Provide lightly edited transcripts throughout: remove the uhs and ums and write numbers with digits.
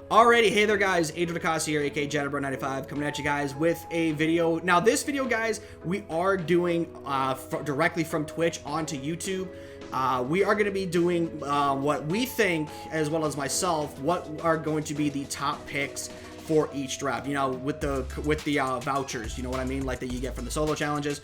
Alrighty, hey there guys, Adrian DeCosta here, aka Jetterbro95, coming at you guys with a video. Now this video, guys, we are doing directly from Twitch onto YouTube. We are going to be doing what we think, as well as myself, what are going to be the top picks for each draft. You know, with the vouchers, you know what I mean, like that you get from the solo challenges.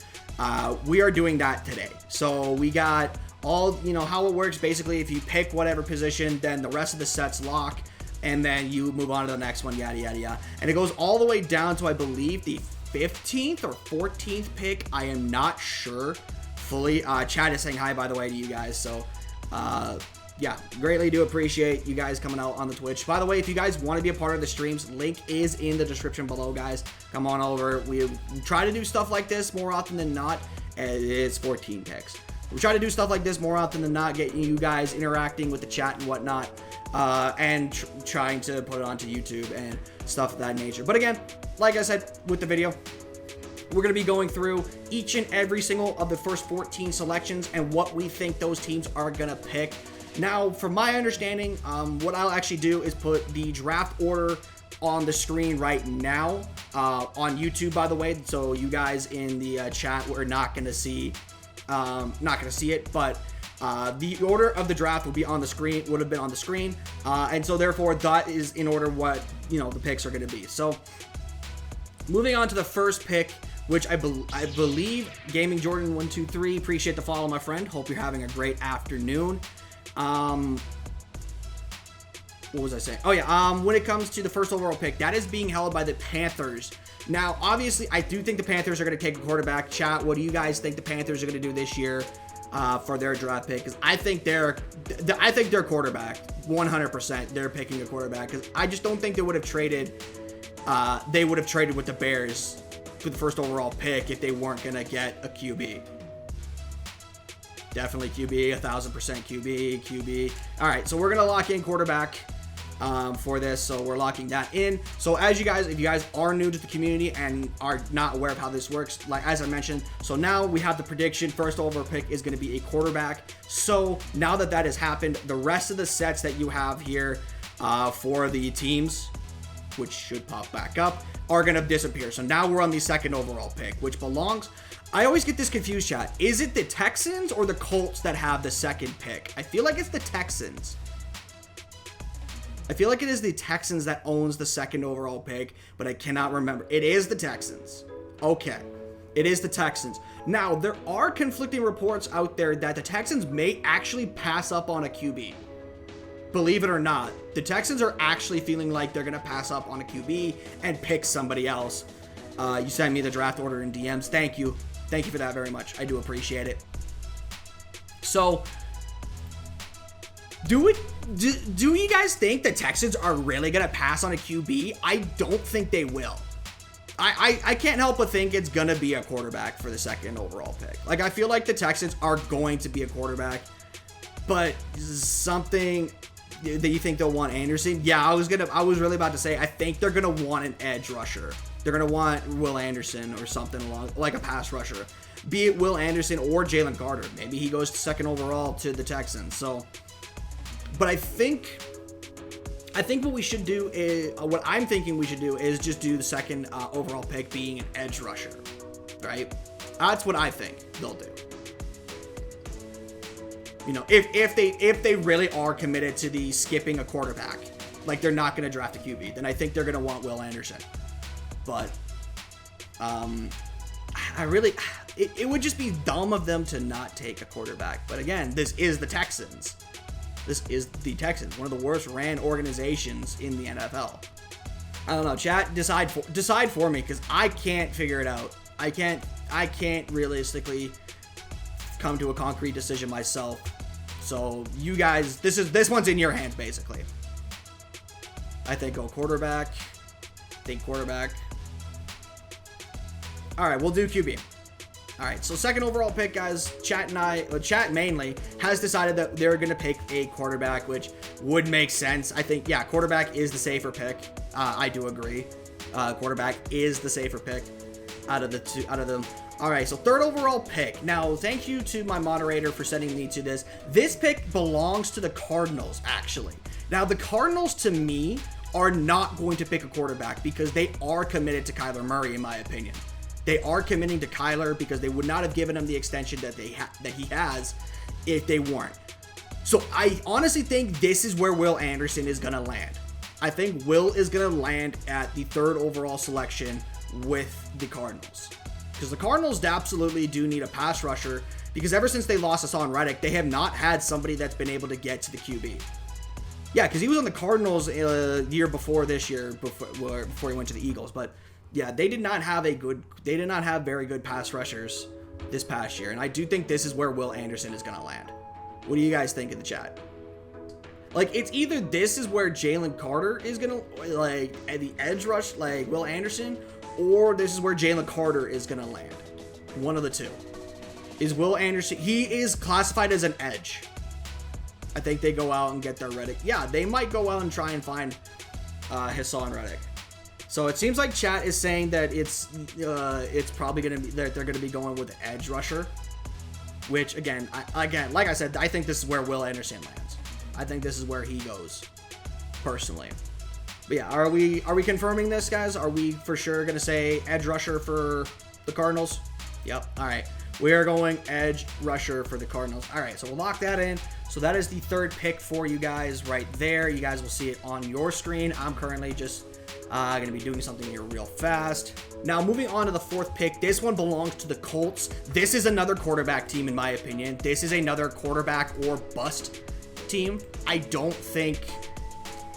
We are doing that today. So we got all, you know, how it works. Basically, if you pick whatever position, then the rest of the sets lock. And then you move on to the next one, yada, yada, yada. And it goes all the way down to, I believe, the 15th or 14th pick. I am not sure fully. Chad is saying hi, by the way, to you guys. So, yeah, greatly do appreciate you guys coming out on the Twitch. By the way, if you guys want to be a part of the streams, link is in the description below, guys. Come on over. We try to do stuff like this more often than not. It's 14 picks. We try to do stuff like this more often than not, getting you guys interacting with the chat and whatnot, and trying to put it onto YouTube and stuff of that nature. But again, like I said with the video, we're going to be going through each and every single of the first 14 selections and what we think those teams are going to pick. Now, from my understanding, what I'll actually do is put the draft order on the screen right now on YouTube, by the way. So you guys in the chat, we're not going to see it, but the order of the draft will be on the screen, would have been on the screen, and so therefore that is in order what, you know, the picks are going to be. So moving on to the first pick, which I believe Gaming Jordan 123, appreciate the follow, my friend. Hope you're having a great afternoon. What was I saying? Oh yeah, when it comes to the first overall pick, that is being held by the Panthers. Now, obviously, I do think the Panthers are going to take a quarterback. Chat, what do you guys think the Panthers are going to do this year for their draft pick? Because I think their quarterback, 100%, they're picking a quarterback. Because I just don't think they would have traded. They would have traded with the Bears for the first overall pick if they weren't going to get a QB. Definitely QB, 1,000% QB. All right, so we're going to lock in quarterback for this, so we're locking that in. So as you guys, if you guys are new to the community and are not aware of how this works, like as I mentioned, so now we have the prediction. First overall pick is going to be a quarterback. So now that that has happened, the rest of the sets that you have here for the teams, which should pop back up, are going to disappear. So now we're on the second overall pick, which belongs, I always get this confused, chat. Is it the Texans or the Colts that have the second pick? I feel like it's the Texans. I feel like it is the Texans that owns the second overall pick, but I cannot remember. It is the Texans. Okay. It is the Texans. Now, there are conflicting reports out there that the Texans may actually pass up on a QB. Believe it or not, the Texans are actually feeling like they're going to pass up on a QB and pick somebody else. You sent me the draft order in DMs. Thank you. Thank you for that very much. I do appreciate it. So, do you guys think the Texans are really going to pass on a QB? I don't think they will. I can't help but think it's going to be a quarterback for the second overall pick. Like, I feel like the Texans are going to be a quarterback, but something that you think they'll want Anderson? Yeah, I was really about to say, I think they're going to want an edge rusher. They're going to want Will Anderson or something along, like a pass rusher. Be it Will Anderson or Jalen Carter. Maybe he goes to second overall to the Texans. So, but I think what we should do is, what I'm thinking we should do is just do the second overall pick being an edge rusher, right? That's what I think they'll do. You know, if they really are committed to the skipping a quarterback, like they're not going to draft a QB, then I think they're going to want Will Anderson. But it would just be dumb of them to not take a quarterback. But again, this is the Texans. This is the Texans, one of the worst ran organizations in the NFL. I don't know, chat, decide for me, because I can't figure it out. I can't realistically come to a concrete decision myself. So you guys, this one's in your hands, basically. I think go quarterback. All right, we'll do QB. All right, so second overall pick, guys. Chat mainly has decided that they're going to pick a quarterback, which would make sense. I think, yeah, quarterback is the safer pick. I do agree. Quarterback is the safer pick out of them. All right, so third overall pick. Now, thank you to my moderator for sending me to this. This pick belongs to the Cardinals, actually. Now, the Cardinals, to me, are not going to pick a quarterback because they are committed to Kyler Murray, in my opinion. They are committing to Kyler because they would not have given him the extension that he has if they weren't. So I honestly think this is where Will Anderson is going to land. I think Will is going to land at the 3rd overall selection with the Cardinals. Because the Cardinals absolutely do need a pass rusher, because ever since they lost Haason Reddick, they have not had somebody that's been able to get to the QB. Yeah, because he was on the Cardinals year before this year, before he went to the Eagles. But yeah, they did not have very good pass rushers this past year. And I do think this is where Will Anderson is going to land. What do you guys think in the chat? Like, it's either this is where Jalen Carter is going to, like, at the edge rush, like Will Anderson, or this is where Jalen Carter is going to land. One of the two. Is Will Anderson, he is classified as an edge. I think they go out and get their Reddick. Yeah, they might go out and try and find Haason Reddick. So it seems like chat is saying that it's probably going to be, that they're going to be going with the edge rusher. Which, again, like I said, I think this is where Will Anderson lands. I think this is where he goes, personally. But yeah, are we confirming this, guys? Are we for sure going to say edge rusher for the Cardinals? Yep. All right. We are going edge rusher for the Cardinals. All right, so we'll lock that in. So that is the 3rd pick for you guys right there. You guys will see it on your screen. I'm currently just going to be doing something here real fast. Now, moving on to the 4th pick. This one belongs to the Colts. This is another quarterback team, in my opinion. This is another quarterback or bust team. I don't think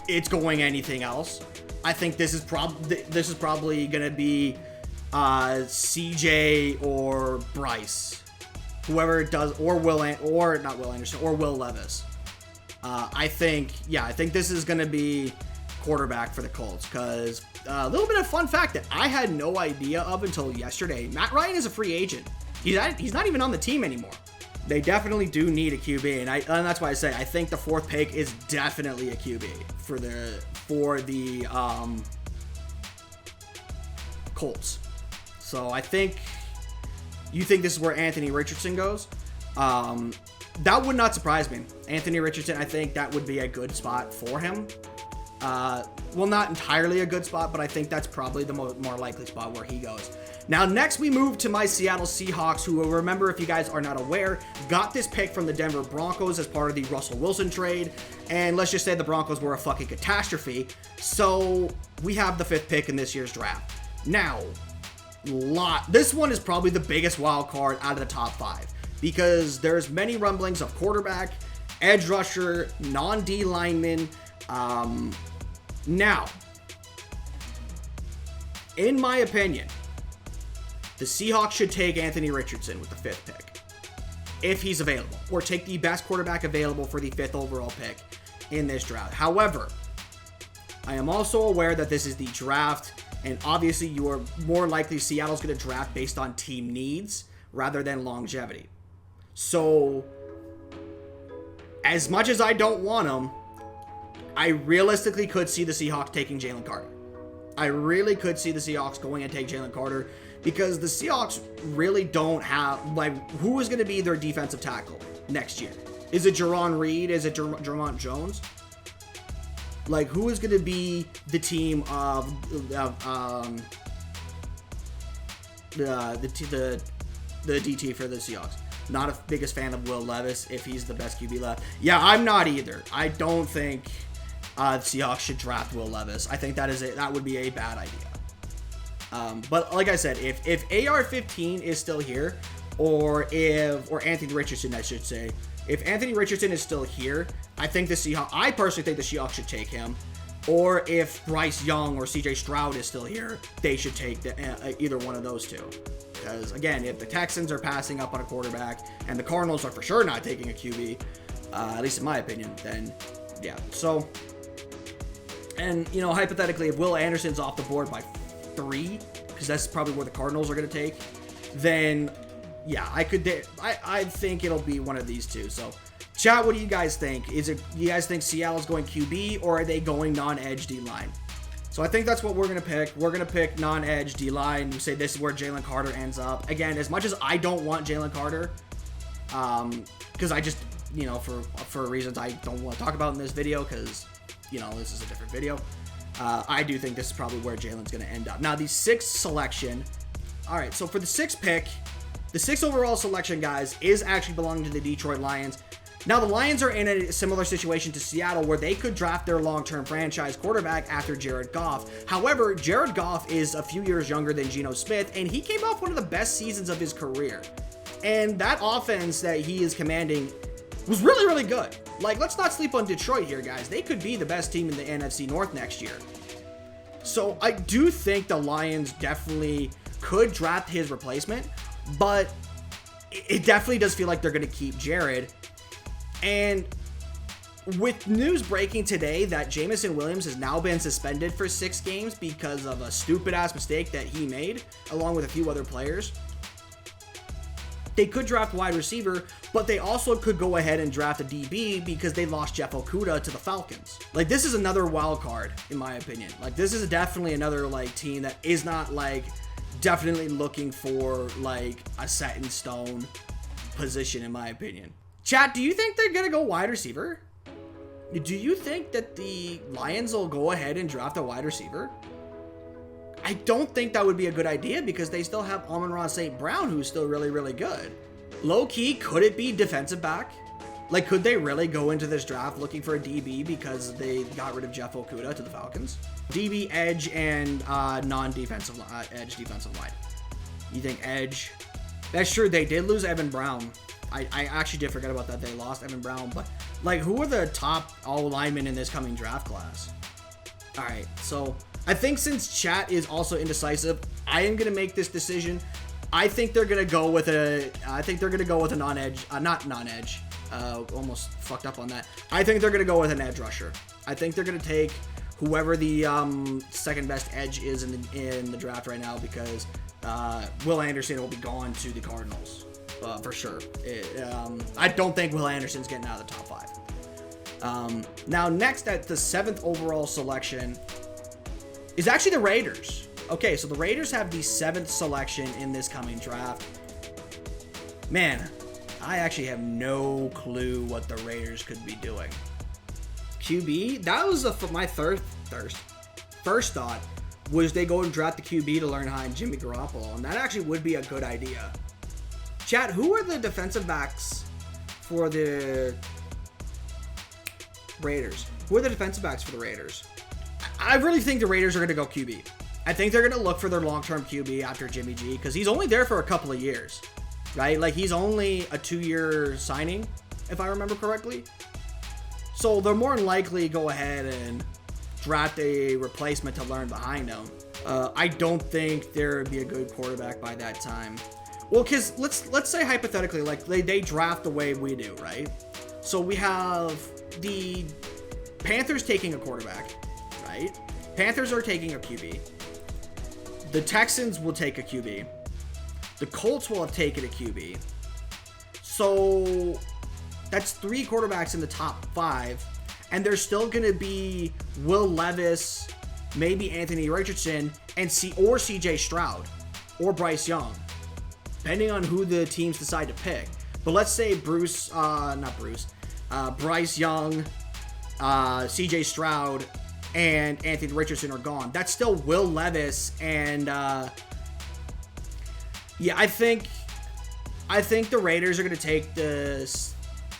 it's going anything else. I think this is probably going to be CJ or Bryce, whoever it does, or Will Levis. I think this is going to be quarterback for the Colts, because a little bit of fun fact that I had no idea of until yesterday. Matt Ryan is a free agent. He's not even on the team anymore. They definitely do need a QB, and that's why I say I think the 4th pick is definitely a QB for the Colts. So I think you think this is where Anthony Richardson goes. That would not surprise me. Anthony Richardson, I think that would be a good spot for him. Well, not entirely a good spot, but I think that's probably the more likely spot where he goes. Now, next we move to my Seattle Seahawks, who, remember, if you guys are not aware, got this pick from the Denver Broncos as part of the Russell Wilson trade. And let's just say the Broncos were a fucking catastrophe. So we have the 5th pick in this year's draft. Now, this one is probably the biggest wild card out of the top 5, because there's many rumblings of quarterback, edge rusher, non-D lineman. Now, in my opinion, the Seahawks should take Anthony Richardson with the 5th pick, if he's available, or take the best quarterback available for the 5th overall pick in this draft. However, I am also aware that this is the draft, and obviously you are more likely Seattle's going to draft based on team needs rather than longevity. So, as much as I don't want him, I realistically could see the Seahawks taking Jalen Carter. I really could see the Seahawks going and take Jalen Carter, because the Seahawks really don't have, like, who is going to be their defensive tackle next year? Is it Jarron Reed? Is it Jermont Jones? Like, who is going to be the team of the DT for the Seahawks? Not a biggest fan of Will Levis if he's the best QB left. Yeah, I'm not either. I don't think the Seahawks should draft Will Levis. I think that would be a bad idea. But like I said, if AR-15 is still here, or Anthony Richardson, I should say, if Anthony Richardson is still here, I personally think the Seahawks should take him. Or if Bryce Young or CJ Stroud is still here, they should take either one of those two. Because again, if the Texans are passing up on a quarterback and the Cardinals are for sure not taking a QB, at least in my opinion, then yeah. So, and hypothetically, if Will Anderson's off the board by 3, because that's probably where the Cardinals are going to take, then yeah, I think it'll be one of these two. So chat, what do you guys think? You guys think Seattle's going QB, or are they going non-edge D-line? So I think that's what we're going to pick. We're going to pick non-edge D-line. We say this is where Jalen Carter ends up. Again, as much as I don't want Jalen Carter, because I just, for reasons I don't want to talk about in this video, because, this is a different video. I do think this is probably where Jalen's going to end up. Now, the 6th selection. All right, so for the 6th pick, the 6th overall selection, guys, is actually belonging to the Detroit Lions. Now, the Lions are in a similar situation to Seattle where they could draft their long-term franchise quarterback after Jared Goff. However, Jared Goff is a few years younger than Geno Smith, and he came off one of the best seasons of his career. And that offense that he is commanding was really, really good. Like, let's not sleep on Detroit here, guys. They could be the best team in the NFC North next year. So I do think the Lions definitely could draft his replacement, but it definitely does feel like they're going to keep Jared. And with news breaking today that Jameson Williams has now been suspended for 6 games because of a stupid-ass mistake that he made, along with a few other players, they could draft wide receiver, but they also could go ahead and draft a DB because they lost Jeff Okudah to the Falcons. Like, this is another wild card, in my opinion. Like, this is definitely another, like, team that is not, like, definitely looking for, like, a set-in-stone position, in my opinion. Chat, do you think they're going to go wide receiver? Do you think that the Lions will go ahead and draft a wide receiver? I don't think that would be a good idea because they still have Amon-Ra St. Brown, who's still really, really good. Low-key, could it be defensive back? Like, could they really go into this draft looking for a DB because they got rid of Jeff Okudah to the Falcons? DB, edge, and non-defensive edge defensive line. You think edge? That's true. They did lose Evan Brown. I actually did forget about that. They lost Evan Brown, but like, who are the top all linemen in this coming draft class? All right, so I think since chat is also indecisive, I am gonna make this decision. I think they're gonna go with a. I think they're gonna go with a non-edge, not non-edge. Almost fucked up on that. I think they're gonna go with an edge rusher. I think they're gonna take whoever the second best edge is in the draft right now because Will Anderson will be gone to the Cardinals. For sure. I don't think Will Anderson's getting out of the top 5. Now, next at the 7th overall selection is actually the Raiders. Okay, so the Raiders have the 7th selection in this coming draft. Man, I actually have no clue what the Raiders could be doing. QB? That was my first thought was they go and draft the QB to learn behind Jimmy Garoppolo, and that actually would be a good idea. Chat, who are the defensive backs for the Raiders? Who are the defensive backs for the Raiders? I really think the Raiders are going to go QB. I think they're going to look for their long-term QB after Jimmy G because he's only there for a couple of years, right? Like, he's only a 2-year signing, if I remember correctly. So they're more than likely go ahead and draft a replacement to learn behind him. I don't think there would be a good quarterback by that time. Well, because let's say hypothetically, like they draft the way we do, right? So we have the Panthers taking a quarterback, right? Panthers are taking a QB. The Texans will take a QB. The Colts will have taken a QB. So that's 3 quarterbacks in the top 5, and there's still going to be Will Levis, maybe Anthony Richardson, and CJ Stroud or Bryce Young, depending on who the teams decide to pick. But let's say Bryce Young, CJ Stroud, and Anthony Richardson are gone. That's still Will Levis and yeah, I think the Raiders are going to take the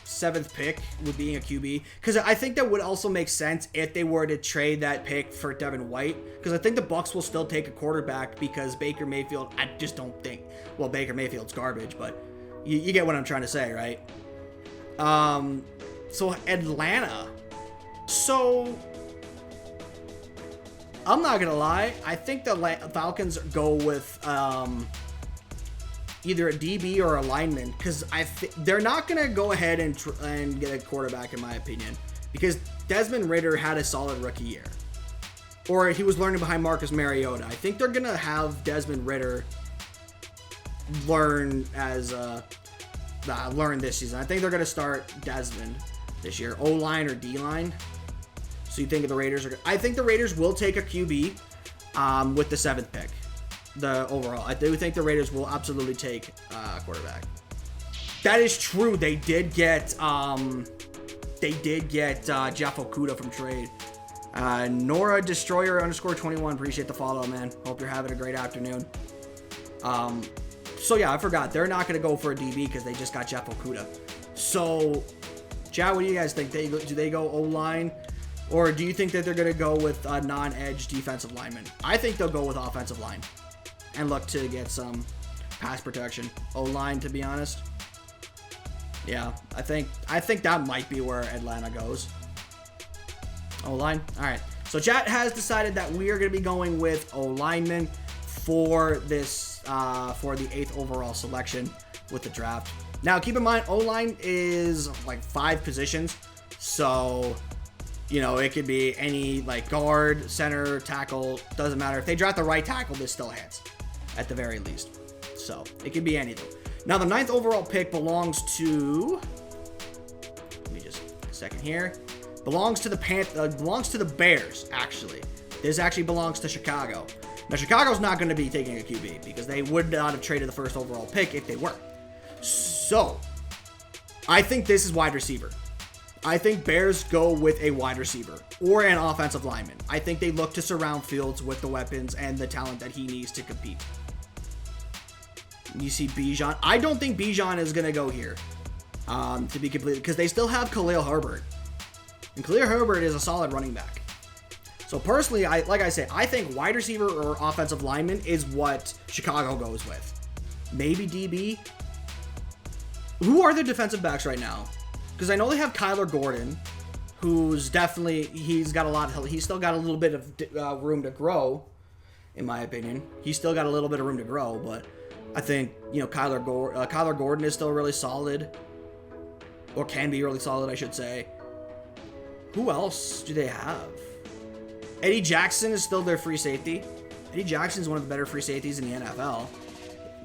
7th pick with being a QB, because I think that would also make sense if they were to trade that pick for Devin White, because I think the Bucs will still take a quarterback because Baker Mayfield, I just don't think, well, Baker Mayfield's garbage, but you get what I'm trying to say, right? So Atlanta. So I'm not gonna lie, I think the Falcons go with either a DB or a lineman, because they're not going to go ahead and get a quarterback, in my opinion, because Desmond Ridder had a solid rookie year, or he was learning behind Marcus Mariota. I think they're going to have Desmond Ridder learn this season. I think they're going to start Desmond this year, O-line or D-line. So you think the Raiders are? I think the Raiders will take a QB with the 7th pick. The overall, I do think the Raiders will absolutely take a quarterback. That is true. They did get Jeff Okudah from trade. Nora Destroyer _21. Appreciate the follow, man. Hope you're having a great afternoon. So yeah, I forgot. They're not going to go for a DB because they just got Jeff Okuda. So, Chad, what do you guys think? Do they go O-line? Or do you think that they're going to go with a non-edge defensive lineman? I think they'll go with offensive line and look to get some pass protection. O-line, to be honest. Yeah, I think that might be where Atlanta goes. O-line? All right. So Chat has decided that we are going to be going with O-lineman for this, for the 8th overall selection with the draft. Now, keep in mind, O-line is like 5 positions. So, you know, it could be any like guard, center, tackle, doesn't matter. If they draft the right tackle, this still hits at the very least. So it could be anything. Now, the 9th overall pick belongs to, let me just a second here. Belongs to the Bears, actually. This actually belongs to Chicago. Now, Chicago's not going to be taking a QB because they would not have traded the 1st overall pick if they were. So, I think this is wide receiver. I think Bears go with a wide receiver or an offensive lineman. I think they look to surround Fields with the weapons and the talent that he needs to compete. You see Bijan. I don't think Bijan is going to go here, to be completely, because they still have Khalil Herbert. And Khalil Herbert is a solid running back. So personally, like I said, I think wide receiver or offensive lineman is what Chicago goes with. Maybe DB. Who are the defensive backs right now? Because I know they have Kyler Gordon, who's definitely, he's still got a little bit of room to grow, in my opinion. He's still got a little bit of room to grow, but I think, you know, Kyler Gordon is still really solid, or can be really solid, I should say. Who else do they have? Eddie Jackson is still their free safety. Eddie Jackson is one of the better free safeties in the NFL.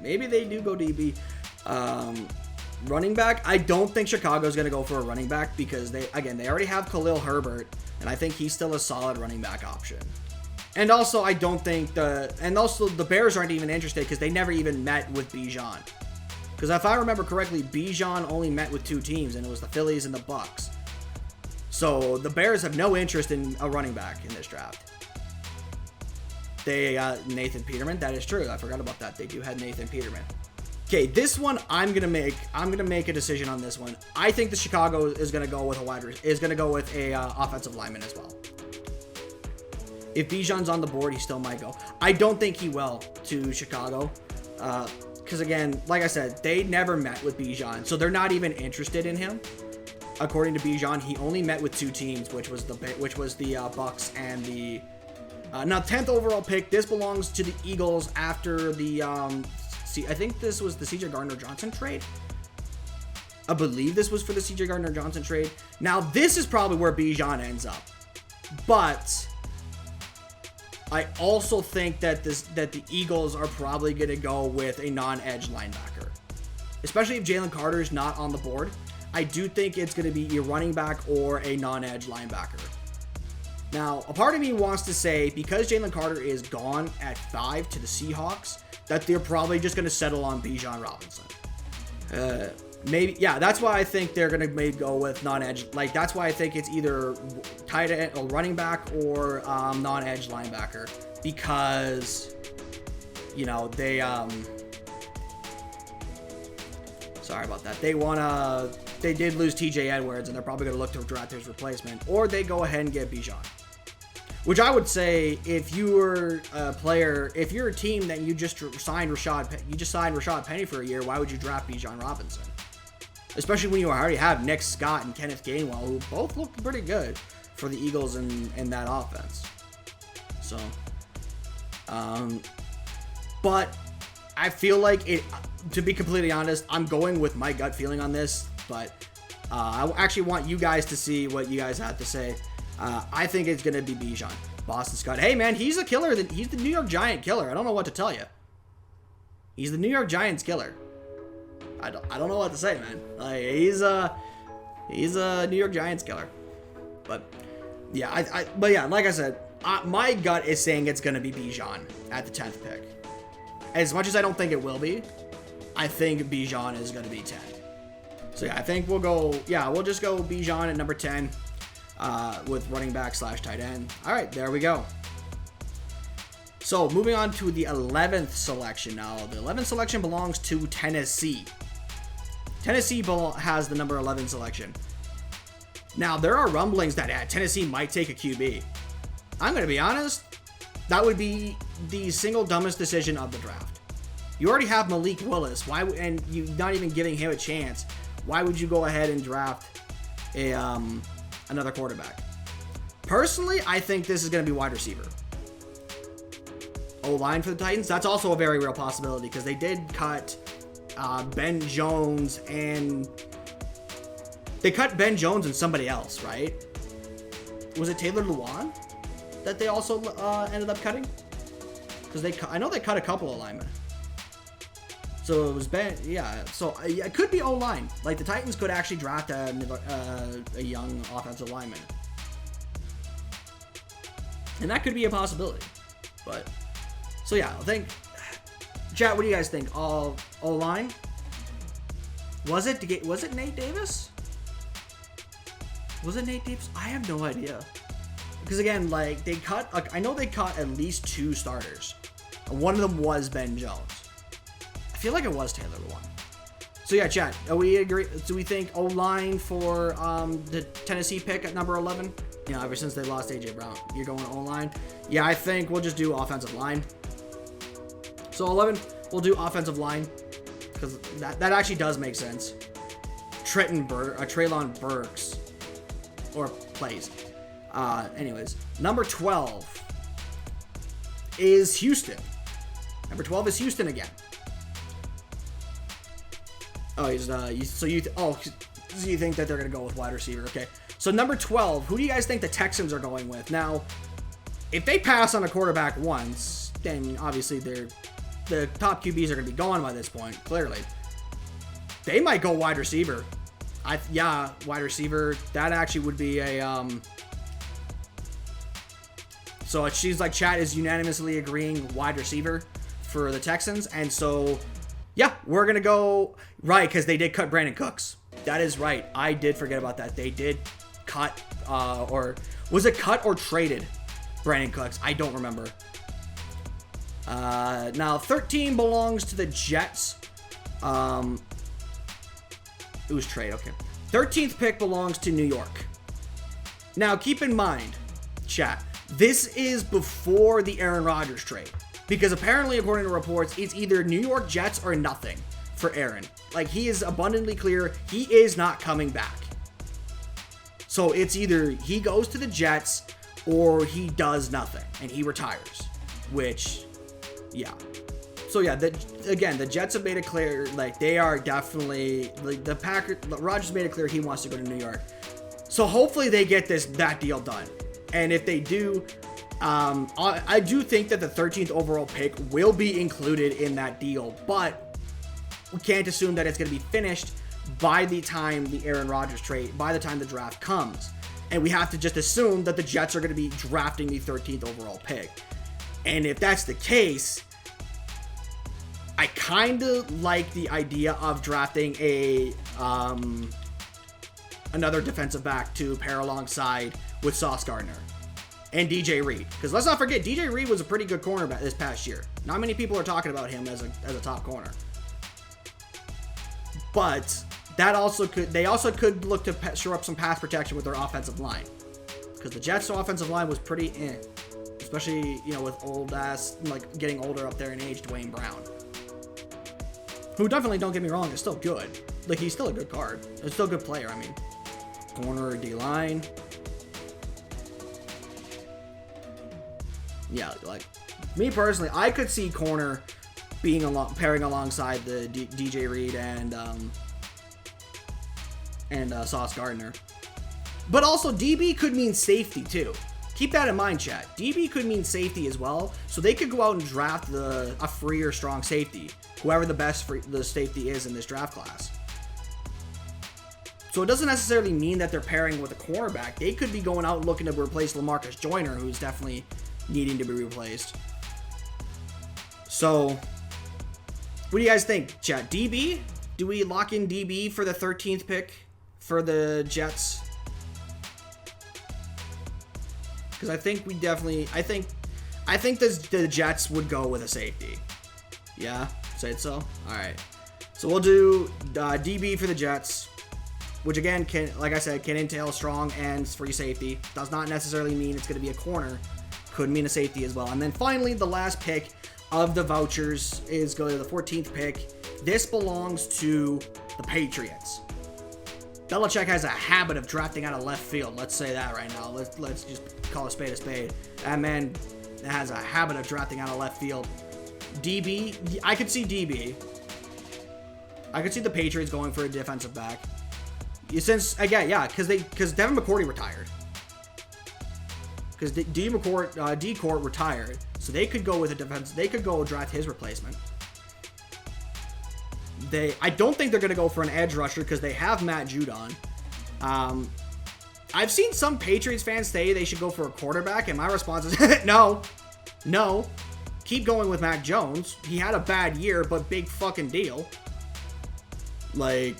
Maybe they do go DB. Running back, I don't think Chicago's going to go for a running back because they already have Khalil Herbert, and I think he's still a solid running back option. And also, I don't think the Bears aren't even interested because they never even met with Bijan. Because if I remember correctly, Bijan only met with 2 teams, and it was the Phillies and the Bucks. So the Bears have no interest in a running back in this draft. They got Nathan Peterman. That is true. I forgot about that. They do have Nathan Peterman. Okay, this one I'm gonna make a decision on this one. I think the Chicago is gonna go with a offensive lineman as well. If Bijan's on the board, he still might go. I don't think he will to Chicago, because again, like I said, they never met with Bijan, so they're not even interested in him. According to Bijan, he only met with 2 teams, which was the Bucks and the. Now, 10th overall pick. This belongs to the Eagles after the. I think this was the C.J. Gardner-Johnson trade. I believe this was for the C.J. Gardner-Johnson trade. Now, this is probably where Bijan ends up, but I also think that the Eagles are probably going to go with a non-edge linebacker, especially if Jalen Carter is not on the board. I do think it's going to be a running back or a non-edge linebacker. Now, a part of me wants to say, because Jalen Carter is gone at 5 to the Seahawks, that they're probably just going to settle on Bijan Robinson. Maybe, yeah, that's why I think they're going to maybe go with non-edge. Like, that's why I think it's either tight end or running back or non-edge linebacker. Because, you know, they, sorry about that. They did lose TJ Edwards, and they're probably going to look to draft his replacement. Or they go ahead and get Bijan. Which I would say, if you were a player, if you're a team that you just signed Rashad Penny for a year, why would you draft Bijan Robinson? Especially when you already have Nick Scott and Kenneth Gainwell, who both look pretty good for the Eagles in that offense. So, but I feel like it. To be completely honest, I'm going with my gut feeling on this, but I actually want you guys to see what you guys have to say. I think it's going to be Bijan. Boston Scott. Hey, man, he's a killer. He's the New York Giant killer. I don't know what to tell you. He's the New York Giants killer. I don't know what to say, man. Like, he's a New York Giants killer. But, yeah, but yeah, like I said, my gut is saying it's going to be Bijan at the 10th pick. As much as I don't think it will be, I think Bijan is going to be 10. So, yeah, I think we'll just go Bijan at number 10. with running back / tight end. All right, there we go. So moving on to the 11th selection now. The 11th selection belongs to Tennessee. Tennessee has the number 11 selection. Now, there are rumblings that Tennessee might take a QB. I'm going to be honest, that would be the single dumbest decision of the draft. You already have Malik Willis, and you're not even giving him a chance. Why would you go ahead and draft another quarterback? Personally, I think this is going to be wide receiver. O-line for the Titans, that's also a very real possibility because they did cut Ben Jones and somebody else, right? Was it Taylor Lewan that they also ended up cutting? Because I know they cut a couple of linemen. So it was Ben, yeah. So it could be O-line. Like the Titans could actually draft a young offensive lineman, and that could be a possibility. But so yeah, I think. Chat, what do you guys think? O-line? Was it Nate Davis? Was it Nate Davis? I have no idea. Because again, like I know they cut at least 2 starters. And one of them was Ben Jones. I feel like it was Taylor Lewan. So yeah, chat, we agree. Do we think O-line for the Tennessee pick at number 11? You know, ever since they lost AJ Brown, you're going O-line. Yeah, I think we'll just do offensive line. So 11, we'll do offensive line because that actually does make sense. Treylon Burks or plays. Anyways, number 12 is Houston. Number 12 is Houston again. Oh, so you think that they're gonna go with wide receiver? Okay. So number 12, who do you guys think the Texans are going with? Now, if they pass on a quarterback once, then obviously the top QBs are going to be gone by this point, clearly. They might go wide receiver. Wide receiver. That actually would be a... So it seems like chat is unanimously agreeing wide receiver for the Texans. And so, yeah, we're going to go... Right, because they did cut Brandon Cooks. That is right. I did forget about that. They did cut, or... Was it cut or traded Brandon Cooks? I don't remember. Now 13 belongs to the Jets. It was trade, okay. 13th pick belongs to New York. Now keep in mind, chat, this is before the Aaron Rodgers trade. Because apparently, according to reports, it's either New York Jets or nothing for Aaron. Like, he is abundantly clear, he is not coming back. So it's either he goes to the Jets or he does nothing and he retires. Which... yeah. So yeah, the Jets have made it clear, like they are definitely like the Packers. Rodgers made it clear he wants to go to New York. So hopefully they get that deal done. And if they do, I do think that the 13th overall pick will be included in that deal, but we can't assume that it's going to be finished by the time the Aaron Rodgers trade, by the time the draft comes. And we have to just assume that the Jets are going to be drafting the 13th overall pick. And if that's the case, I kind of like the idea of drafting another defensive back to pair alongside with Sauce Gardner and DJ Reed. Because let's not forget, DJ Reed was a pretty good cornerback this past year. Not many people are talking about him as a top corner. But they also could look to shore up some pass protection with their offensive line. Because the Jets' offensive line was pretty especially, with getting older up there in age, Dwayne Brown. Who definitely, don't get me wrong, is still good. Like, he's still a good guard. He's still a good player, I mean. Corner or D-line. Yeah, like, me personally, I could see corner pairing alongside the DJ Reed and Sauce Gardner. But also, DB could mean safety, too. Keep that in mind, chat. DB could mean safety as well, so they could go out and draft a free or strong safety, whoever the best the safety is in this draft class. So it doesn't necessarily mean that they're pairing with a cornerback. They could be going out and looking to replace LaMarcus Joyner, who's definitely needing to be replaced. So, what do you guys think, chat? DB? Do we lock in DB for the 13th pick for the Jets? because I think we definitely, I think the Jets would go with a safety. Yeah, say it so. All right, so we'll do DB for the Jets, which again can, like I said, can entail strong and free safety. Does not necessarily mean it's going to be a corner. Could mean a safety as well. And then finally, the last pick of the vouchers is going to the 14th pick. This belongs to the Patriots. Belichick has a habit of drafting out of left field. Let's say that right now. Let's just call a spade a spade. That man has a habit of drafting out of left field. DB, I could see DB. I could see the Patriots going for a defensive back. Since again, yeah, because Devin McCourty retired. Because D Court retired, so they could go with a defense. They could go draft his replacement. I don't think they're going to go for an edge rusher because they have Matt Judon. I've seen some Patriots fans say they should go for a quarterback, and my response is no. Keep going with Mac Jones. He had a bad year, but big fucking deal. Like,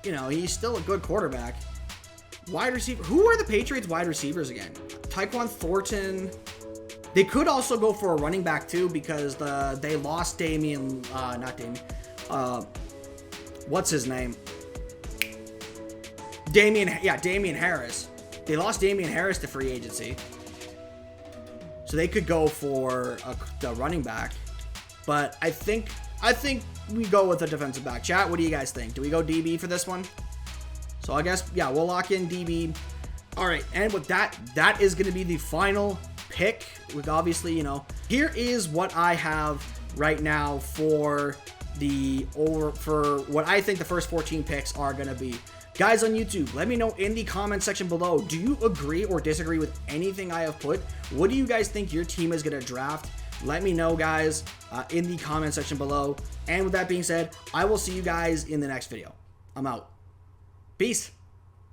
you know, he's still a good quarterback. Wide receiver. Who are the Patriots wide receivers again? Tyquan Thornton. They could also go for a running back too because they lost Damian. What's his name? Damian Harris. They lost Damian Harris to free agency. So they could go for the running back. But I think we go with a defensive back. Chat, what do you guys think? Do we go DB for this one? So I guess, yeah, we'll lock in DB. All right, and with that is going to be the final pick. With obviously, you know, here is what I have right now for what I think the first 14 picks are going to be. Guys on YouTube, let me know in the comment section below. Do you agree or disagree with anything I have put? What do you guys think your team is going to draft? Let me know, guys, in the comment section below. And with that being said, I will see you guys in the next video. I'm out. Peace.